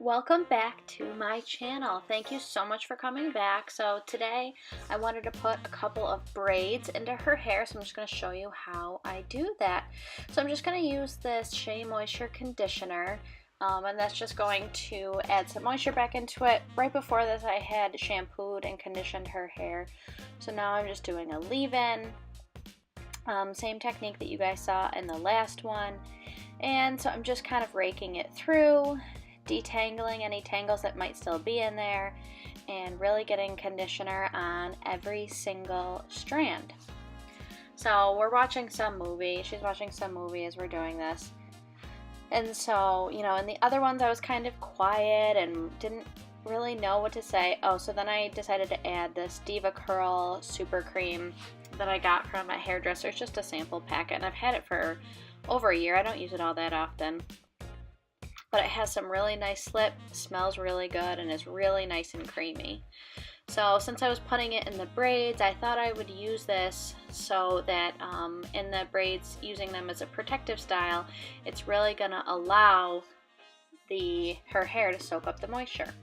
Welcome back to my channel. Thank you so much for coming back. So today I wanted to put a couple of braids into her hair, so I'm just going to show you how I do that. So I'm just going to use this Shea Moisture Conditioner, and that's just going to add some moisture back into it. Right before this I had shampooed and conditioned her hair, so now I'm just doing a leave-in. Same technique that you guys saw in the last one, and so I'm just kind of raking it through, detangling any tangles that might still be in there, and really getting conditioner on every single strand. So we're watching some movie, she's watching some movie as we're doing this, and so, you know, in the other ones I was kind of quiet and didn't really know what to say. Oh, so then I decided to add this Diva Curl Super Cream that I got from a hairdresser. It's just a sample packet, and I've had it for over a year. I don't use it all that often, but it has some really nice slip, smells really good, and is really nice and creamy. So since I was putting it in the braids, I thought I would use this so that in the braids, using them as a protective style, it's really gonna allow her hair to soak up the moisture.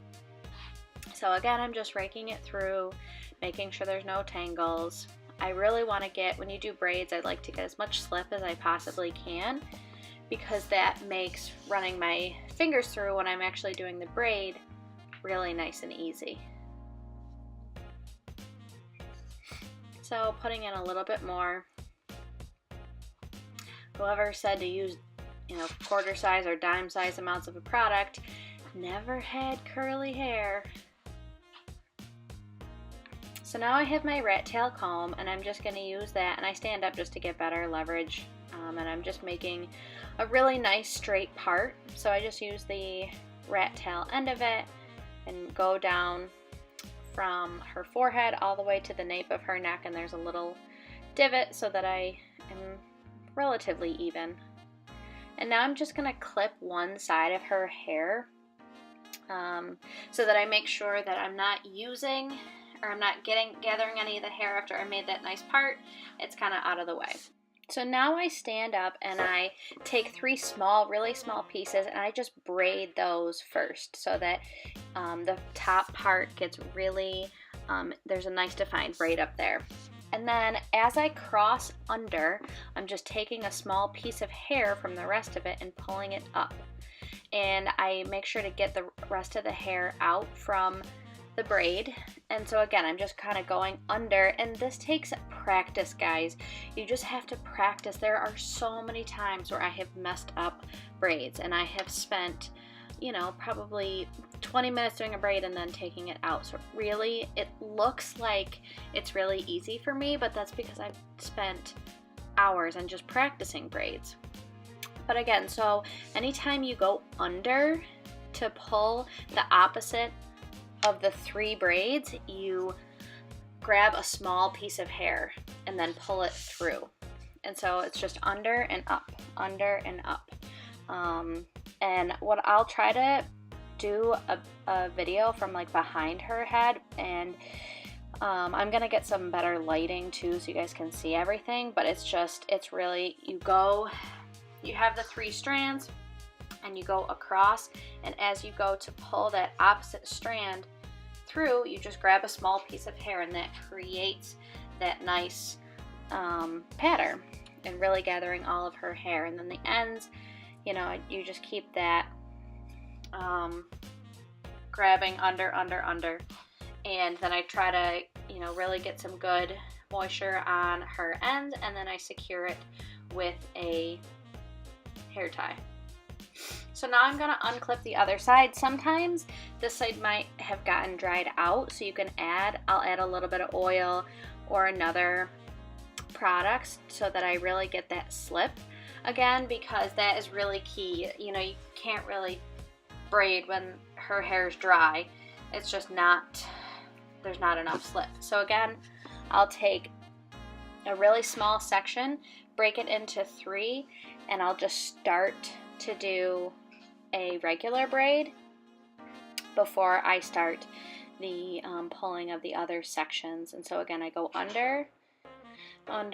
So again, I'm just raking it through, making sure there's no tangles. I really want to get, when you do braids, I'd like to get as much slip as I possibly can, because that makes running my fingers through when I'm actually doing the braid really nice and easy. So putting in a little bit more. Whoever said to use, you know, quarter size or dime size amounts of a product never had curly hair. So now I have my rat tail comb, and I'm just going to use that, and I stand up just to get better leverage, and I'm just making a really nice straight part. So I just use the rat tail end of it and go down from her forehead all the way to the nape of her neck, and there's a little divot so that I am relatively even. And now I'm just going to clip one side of her hair, so that I make sure that I'm not using, or I'm not gathering any of the hair after I made that nice part. It's kind of out of the way. So now I stand up and I take three really small pieces, and I just braid those first so that the top part gets really, there's a nice defined braid up there. And then as I cross under, I'm just taking a small piece of hair from the rest of it and pulling it up. And I make sure to get the rest of the hair out from the braid. And so again, I'm just kind of going under, and this takes practice, guys. You just have to practice. There are so many times where I have messed up braids, and I have spent, you know, probably 20 minutes doing a braid and then taking it out. So really, it looks like it's really easy for me, but that's because I've spent hours on just practicing braids. But again, so anytime you go under to pull the opposite of the three braids, you grab a small piece of hair and then pull it through. And so it's just under and up, under and up. And what I'll try to do a video from like behind her head, and I'm gonna get some better lighting too so you guys can see everything, but it's really, you have the three strands and you go across, and as you go to pull that opposite strand through, you just grab a small piece of hair, and that creates that nice pattern, and really gathering all of her hair. And then the ends, you know, you just keep that grabbing under, and then I try to, you know, really get some good moisture on her ends, and then I secure it with a hair tie. So now I'm going to unclip the other side. Sometimes this side might have gotten dried out, so you can I'll add a little bit of oil or another product so that I really get that slip again, because that is really key. You know, you can't really braid when her hair is dry. It's just not, there's not enough slip. So again, I'll take a really small section, break it into three, and I'll just start to do a regular braid before I start the pulling of the other sections. And so again, I go under, and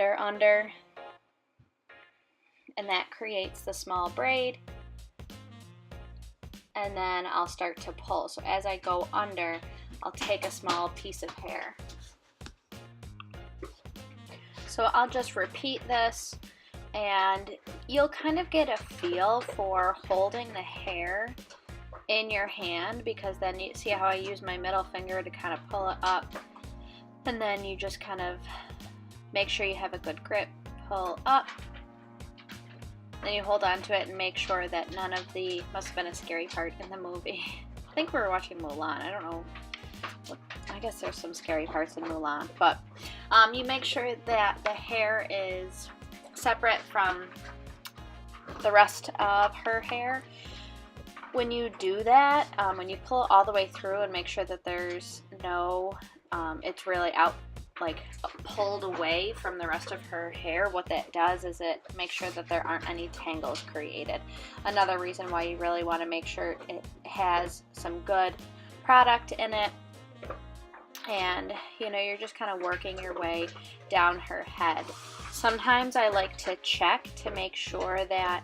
that creates the small braid, and then I'll start to pull. So as I go under, I'll take a small piece of hair. So I'll just repeat this, and you'll kind of get a feel for holding the hair in your hand, because then you see how I use my middle finger to kind of pull it up, and then you just kind of make sure you have a good grip, pull up, then you hold on to it and make sure that none of the, must have been a scary part in the movie. I think we were watching Mulan, I don't know. I guess there's some scary parts in Mulan, but you make sure that the hair is separate from the rest of her hair. When you do that, when you pull it all the way through and make sure that there's no, it's really out, like pulled away from the rest of her hair, what that does is it makes sure that there aren't any tangles created. Another reason why you really want to make sure it has some good product in it. And you know, you're just kind of working your way down her head. Sometimes I like to check to make sure that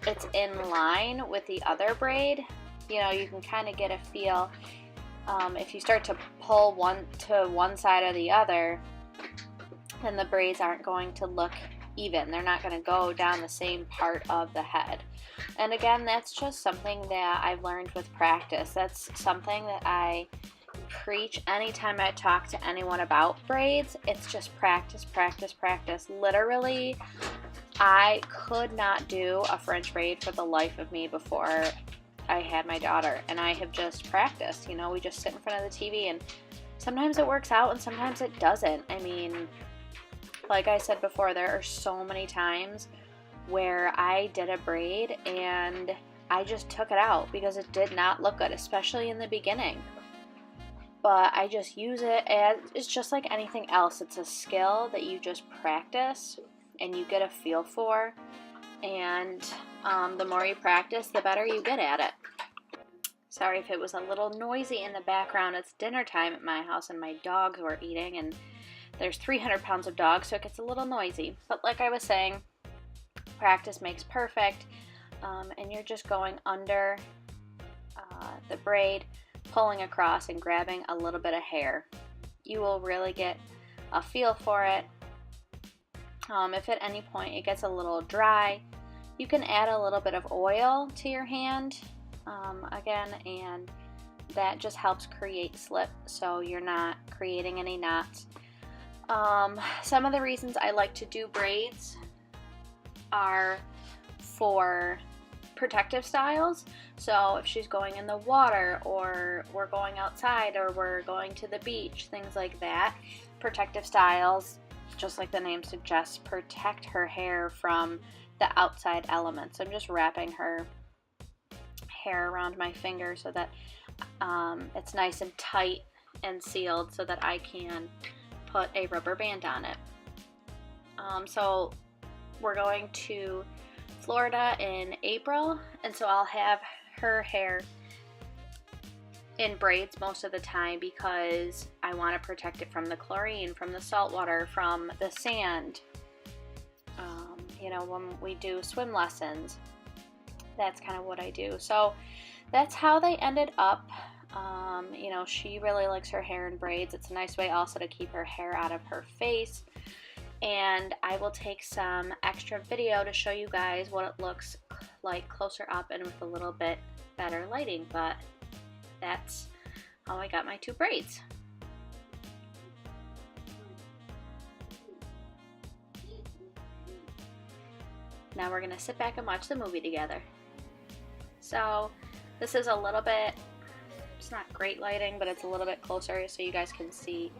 it's in line with the other braid. You know, you can kind of get a feel. If you start to pull one to one side or the other, then the braids aren't going to look even. They're not going to go down the same part of the head. And again, that's just something that I've learned with practice. That's something that I preach anytime I talk to anyone about braids. It's just practice, practice, practice. Literally, I could not do a French braid for the life of me before I had my daughter, and I have just practiced. You know, we just sit in front of the TV, and sometimes it works out and sometimes it doesn't. I mean, like I said before, there are so many times where I did a braid and I just took it out because it did not look good, especially in the beginning. But I just use it as, it's just like anything else. It's a skill that you just practice and you get a feel for. And the more you practice, the better you get at it. Sorry if it was a little noisy in the background. It's dinner time at my house and my dogs were eating, and there's 300 pounds of dogs, so it gets a little noisy. But like I was saying, practice makes perfect. And you're just going under the braid, pulling across and grabbing a little bit of hair. You will really get a feel for it. If at any point it gets a little dry, you can add a little bit of oil to your hand again, and that just helps create slip so you're not creating any knots. Some of the reasons I like to do braids are for protective styles. So if she's going in the water, or we're going outside, or we're going to the beach, things like that, protective styles, just like the name suggests, protect her hair from the outside elements. I'm just wrapping her hair around my finger so that it's nice and tight and sealed so that I can put a rubber band on it. So we're going to Florida in April, and so I'll have her hair in braids most of the time because I want to protect it from the chlorine, from the salt water, from the sand. You know, when we do swim lessons, that's kind of what I do. So that's how they ended up. You know, she really likes her hair in braids. It's a nice way also to keep her hair out of her face. And I will take some extra video to show you guys what it looks like closer up and with a little bit better lighting. But that's how I got my two braids. Now we're gonna sit back and watch the movie together. So this is a little bit, it's not great lighting, but it's a little bit closer so you guys can see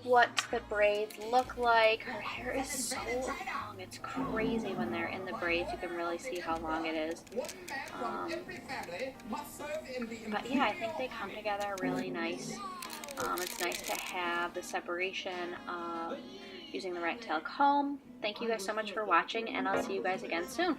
what the braids look like. Her hair is so long. It's crazy when they're in the braids. You can really see how long it is. But yeah, I think they come together really nice. It's nice to have the separation of using the rat tail comb. Thank you guys so much for watching, and I'll see you guys again soon.